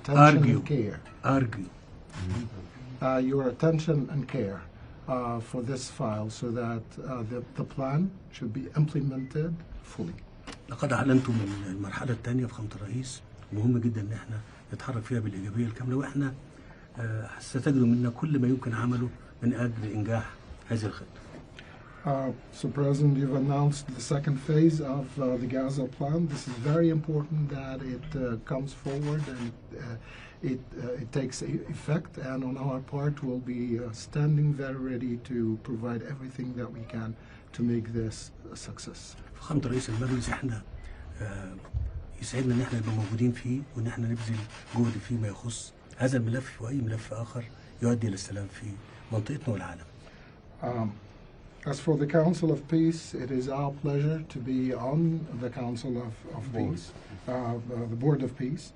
attention and care. Argue. Your attention and care for this file so that the plan should be implemented fully. لقد أعلنتم من المرحلة الثانية في خامة الرئيس، مهم جدا إن احنا نتحرك فيها بالإيجابية الكاملة، وإحنا ستجدوا منا كل ما يمكن عمله من أجل إنجاح هذه الخطة. So, President, you've announced the second phase of the Gaza plan. This is very important that it comes forward and it takes effect. And on our part, we'll be standing very ready to provide everything that we can to make this a success. فخامة رئيس المجلس احنا يسعدنا ان احنا نبقى موجودين فيه وان احنا نبذل جهد فيما يخص هذا الملف واي ملف اخر يؤدي الى السلام في منطقتنا والعالم. As for the Council of Peace, it is our pleasure to be on the Council of Peace, the Board of Peace.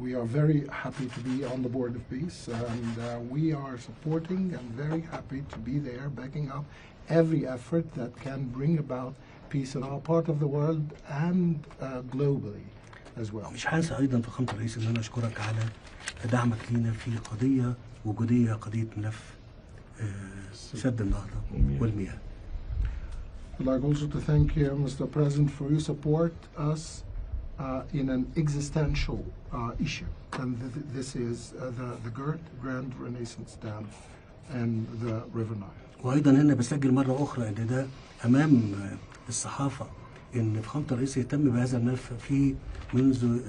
We are very happy to be on the Board of Peace, and we are supporting and very happy to be there, backing up every effort that can bring about peace in our part of the world and globally as well. مش هنسى أيضا فخامة الرئيس إن أنا أشكرك على دعمك لينا في قضية وجودية، قضية ملف سد النهضة والمياه. I'd like also to thank you, Mr. President, for your support us in an existential issue, and this is the Grand Renaissance Dam and the River Nile. وأيضا هنا بسجل مرة أخرى إن ده أمام الصحافة إن فخامة الرئيس يهتم بهذا الملف في منذ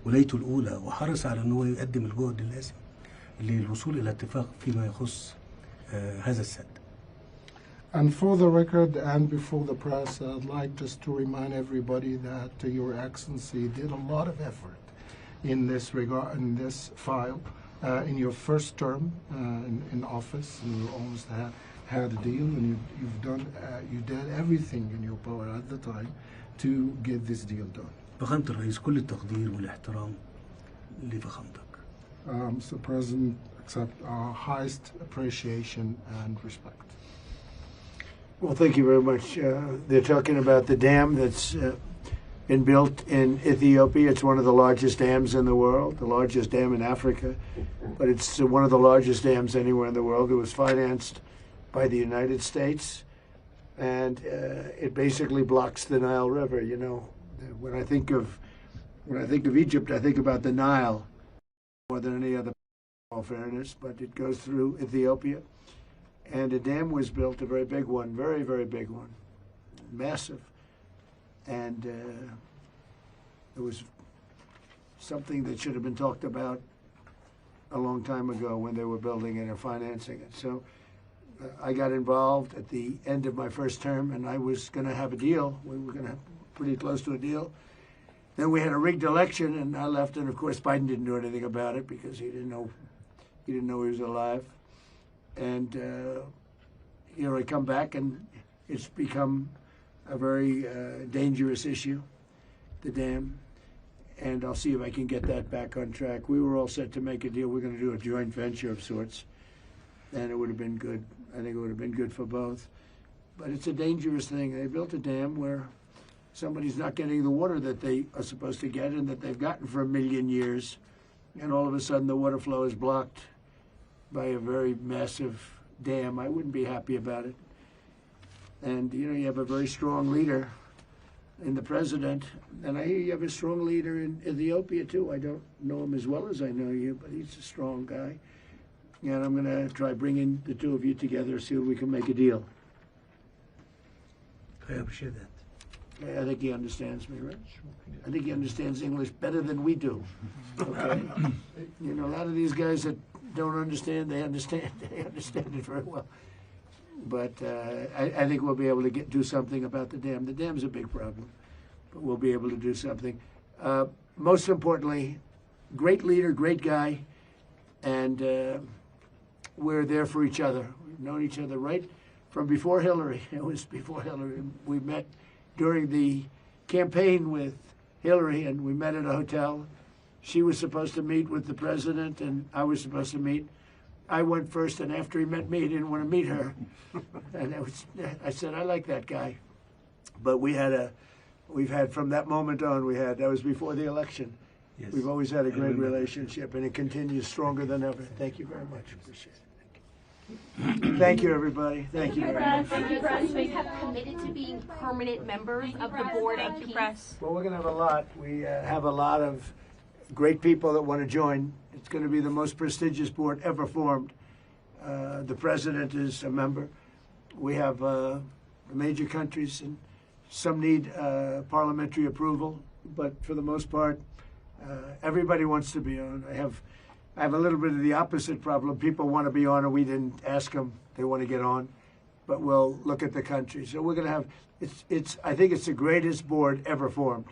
ولايته الأولى، وحرص على أنه يقدم الجهد اللازم للوصول إلى اتفاق فيما يخص هذا السد. And for the record and before the press, I'd like just to remind everybody that Your Excellency did a lot of effort in this regard, in this file, in your first term in office. You almost had a deal, and you did everything in your power at the time to get this deal done. فخامة الرئيس كل التقدير والاحترام لفخامتك. Mr. President, accept our highest appreciation and respect. Well, thank you very much. They're talking about the dam that's been built in Ethiopia. It's one of the largest dams in the world, the largest dam in Africa, but it's one of the largest dams anywhere in the world. It was financed by the United States, and it basically blocks the Nile River. You know, when I think of Egypt, I think about the Nile more than any other, in all fairness, but it goes through Ethiopia. And a dam was built, a very big one, very, very big one, massive. And it was something that should have been talked about a long time ago when they were building it or financing it. So I got involved at the end of my first term, and I was going to have a deal. We were going to have pretty close to a deal. Then we had a rigged election, and I left, and of course Biden didn't do anything about it because he didn't know he was alive. And here I come back, and it's become a very dangerous issue, the dam, and I'll see if I can get that back on track. We were all set to make a deal. We're going to do a joint venture of sorts, and it would have been good. I think it would have been good for both. But it's a dangerous thing. They built a dam where somebody's not getting the water that they are supposed to get and that they've gotten for 1 million years, and all of a sudden the water flow is blocked by a very massive dam. I wouldn't be happy about it. And, you know, you have a very strong leader in the president, and I hear you have a strong leader in Ethiopia, too. I don't know him as well as I know you, but he's a strong guy. And I'm going to try bringing the two of you together, see if we can make a deal. I appreciate that. I think he understands me, right? I think he understands English better than we do. Okay? You know, a lot of these guys that don't understand, they understand it very well. But I think we'll be able to do something about the dam. The dam's a big problem, but we'll be able to do something. Most importantly, great leader, great guy, and we're there for each other. We've known each other right from before Hillary. It was before Hillary. We met during the campaign with Hillary, and we met at a hotel. She was supposed to meet with the president, and I was supposed to meet. I went first, and after he met me, he didn't want to meet her. And I said, I like that guy. But we've had from that moment on, that was before the election, Yes. We've always had a I great remember. relationship, and it continues stronger than ever. Thank you very much. Appreciate it. Thank you, everybody. Thank you very much. Thank you, Press. We have committed to being permanent members of the Board of Peace. Well, we're going to have a lot. We have a lot of great people that want to join. It's going to be the most prestigious board ever formed. The president is a member. We have the major countries, and some need parliamentary approval, but for the most part, everybody wants to be on. I have a little bit of the opposite problem. People want to be on, and we didn't ask them. They want to get on, but we'll look at the country. So we're going to have. I think it's the greatest board ever formed,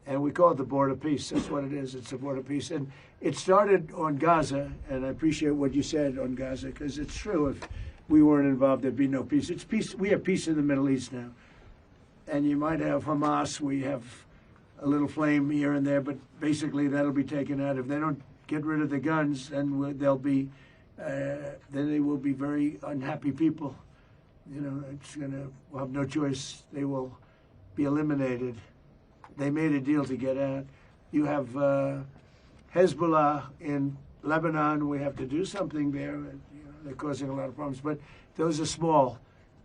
and we call it the Board of Peace. That's what it is. It's the Board of Peace, and it started on Gaza. And I appreciate what you said on Gaza, because it's true. If we weren't involved, there'd be no peace. It's peace. We have peace in the Middle East now, and you might have Hamas. We have a little flame here and there, but basically that'll be taken out. If they don't get rid of the guns, then they'll be, then they will be very unhappy people. You know, we'll have no choice. They will be eliminated. They made a deal to get out. You have Hezbollah in Lebanon. We have to do something there. You know, they're causing a lot of problems, but those are small.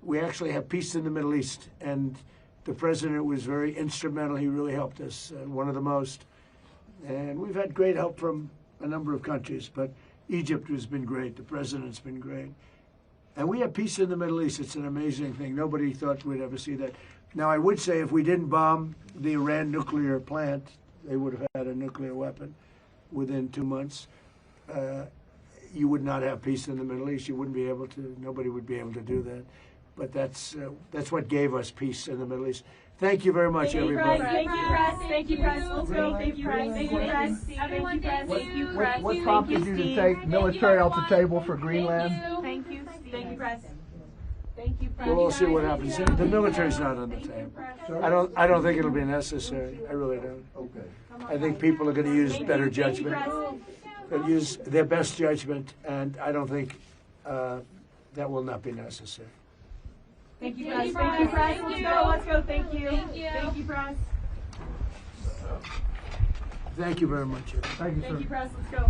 We actually have peace in the Middle East, and the president was very instrumental. He really helped us, one of the most. And we've had great help from a number of countries, but Egypt has been great. The president's been great. And we have peace in the Middle East. It's an amazing thing. Nobody thought we'd ever see that. Now, I would say if we didn't bomb the Iran nuclear plant, they would have had a nuclear weapon within 2 months. You would not have peace in the Middle East. You wouldn't be able to. Nobody would be able to do that. But that's what gave us peace in the Middle East. Thank you very much, everybody. Thank you, Press. Thank you, Press. Let's go. Thank you, Press. Thank you, Press. Everyone, thank you, Press. What prompted you to take military off the table for Greenland? Thank you. Thank you, Press. Thank you, Press. We'll all see what happens. The military's not on the table. I don't think it'll be necessary. I really don't. Okay. I think people are going to use better judgment. They'll use their best judgment, and I don't think that will not be necessary. Thank you, Press. Thank you, Press. Let's go. Let's go. Thank you. Thank you, Press. Thank you very much. Thank you, Press. Let's go.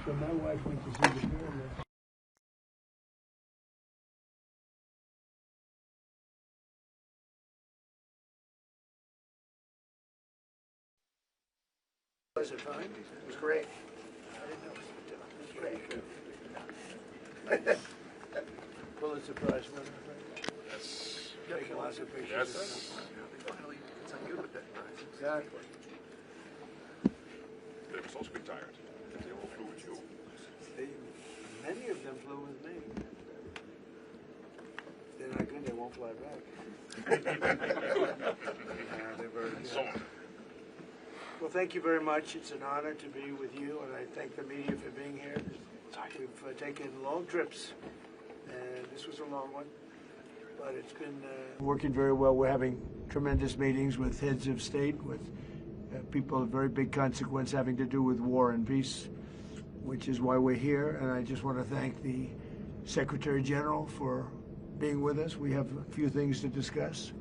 So my wife went to see the pyramid. Was it fine? It was great. I didn't know it was great. Pulitzer Prize winner. Yes. Taking lots of pictures. Yes. Finally, it's not you with that prize. Exactly. They must also be tired. If they all flew with you. Many of them flew with me. If they're not good, they won't fly back. They're very good. Someone. Well, thank you very much. It's an honor to be with you, and I thank the media for being here. We've taken long trips, and this was a long one, but it's been working very well. We're having tremendous meetings with heads of state, with people of very big consequence having to do with war and peace, which is why we're here. And I just want to thank the Secretary General for being with us. We have a few things to discuss.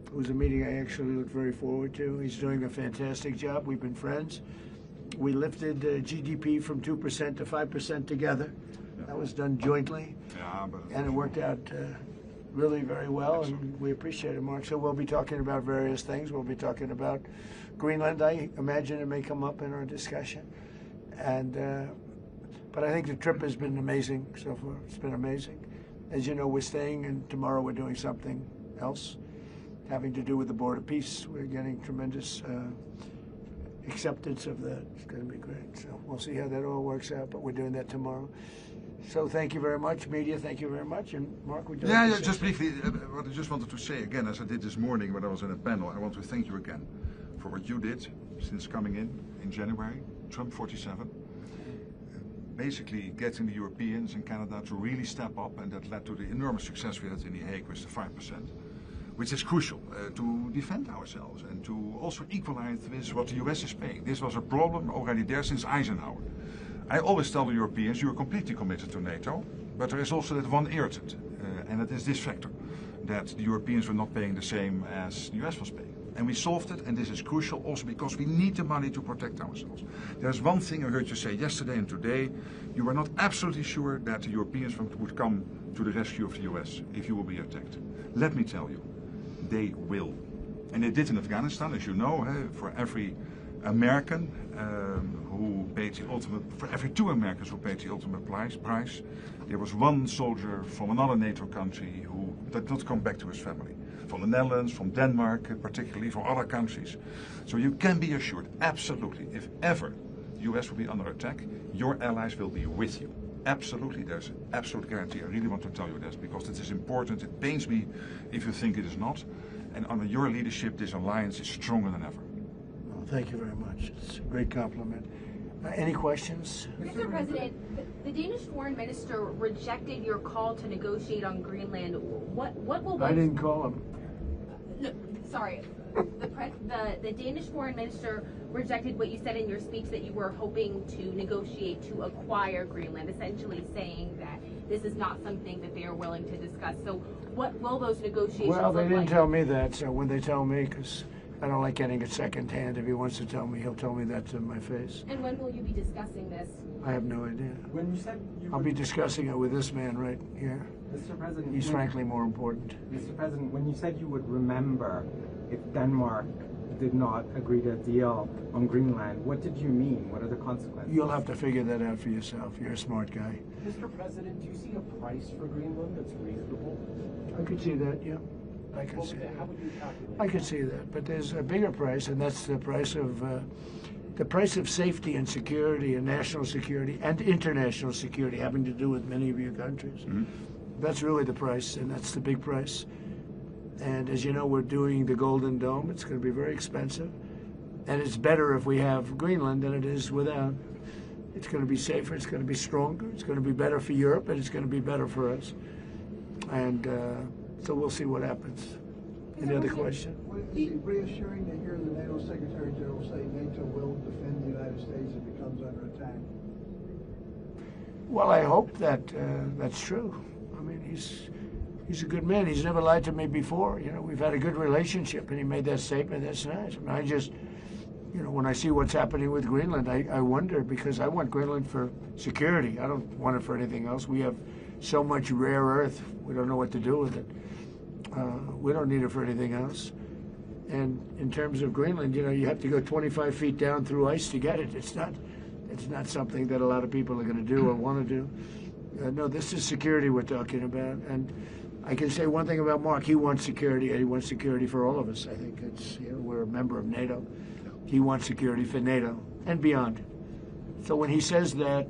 It was a meeting I actually look very forward to. He's doing a fantastic job. We've been friends. We lifted GDP from 2% to 5% together. That was done jointly, and it worked out really very well, and we appreciate it, Mark. So we'll be talking about various things. We'll be talking about Greenland. I imagine it may come up in our discussion. And but I think the trip has been amazing so far. It's been amazing. As you know, we're staying, and tomorrow we're doing something else having to do with the Board of Peace. We're getting tremendous acceptance of that. It's going to be great. So we'll see how that all works out, but we're doing that tomorrow. So thank you very much, media. Thank you very much. And Mark, would you like to say Just briefly, what I just wanted to say again, as I did this morning when I was in a panel, I want to thank you again for what you did since coming in January, Trump 47. Basically getting the Europeans and Canada to really step up, and that led to the enormous success we had in The Hague with the 5%. Which is crucial to defend ourselves and to also equalize with what the US is paying. This was a problem already there since Eisenhower. I always tell the Europeans, you are completely committed to NATO, but there is also that one irritant, and it is this factor, that the Europeans were not paying the same as the US was paying. And we solved it, and this is crucial also because we need the money to protect ourselves. There's one thing I heard you say yesterday and today. You were not absolutely sure that the Europeans would come to the rescue of the US if you will be attacked. Let me tell you, they will. And they did in Afghanistan, as you know, for every American who paid the ultimate, for every 2 Americans who paid the ultimate price, there was 1 soldier from another NATO country who did not come back to his family. From the Netherlands, from Denmark, particularly, from other countries. So you can be assured, absolutely, if ever the US will be under attack, your allies will be with you. Absolutely, there's an absolute guarantee. I really want to tell you this because it is important. It pains me if you think it is not. And under your leadership, this alliance is stronger than ever. Well, thank you very much. It's a great compliment. Any questions? Mr. President, the Danish foreign minister rejected your call to negotiate on Greenland. What will I didn't call him. No, sorry. The Danish foreign minister rejected what you said in your speech that you were hoping to negotiate to acquire Greenland, essentially saying that this is not something that they are willing to discuss. So what will those negotiations Well, they look didn't like? tell me that, so when they tell me, because I don't like getting it secondhand, if he wants to tell me, he'll tell me that to my face. And when will you be discussing this? I have no idea. When you said you I'll be discussing it with this man right here. Mr. President, He's frankly more important. Mr. President, when you said you would remember if Denmark did not agree to a deal on Greenland, what did you mean? What are the consequences? You'll have to figure that out for yourself. You're a smart guy. Mr. President, do you see a price for Greenland that's reasonable? I could see that, yeah. I could see How that. would you calculate? I could see that, but there's a bigger price, and that's the price of safety and security and national security and international security, having to do with many of your countries. Mm-hmm. That's really the price, and that's the big price. And as you know, we're doing the Golden Dome. It's going to be very expensive, and it's better if we have Greenland than it is without. It's going to be safer. It's going to be stronger. It's going to be better for Europe, and it's going to be better for us. And so we'll see what happens. Any other question? Is it reassuring to hear the NATO Secretary General say NATO will defend the United States if it comes under attack? Well, I hope that that's true. I mean, he's a good man. He's never lied to me before. You know, we've had a good relationship, and he made that statement. That's nice. I mean, I just, you know, when I see what's happening with Greenland, I wonder, because I want Greenland for security. I don't want it for anything else. We have so much rare earth. We don't know what to do with it. We don't need it for anything else. And in terms of Greenland, you know, you have to go 25 feet down through ice to get it. It's not something that a lot of people are going to do or want to do. No, this is security we're talking about. And I can say one thing about Mark. He wants security, and he wants security for all of us. I think it's, you know, we're a member of NATO. He wants security for NATO and beyond. So when he says that,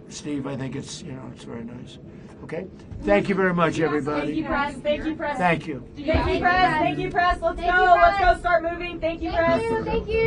Steve, I think it's, you know, it's very nice. Okay? Thank you very much, everybody. Thank you, press. Thank you, press. Thank you. Thank you, press. Thank you, press. Let's go. Let's go. Start moving. Thank you, press. Thank you.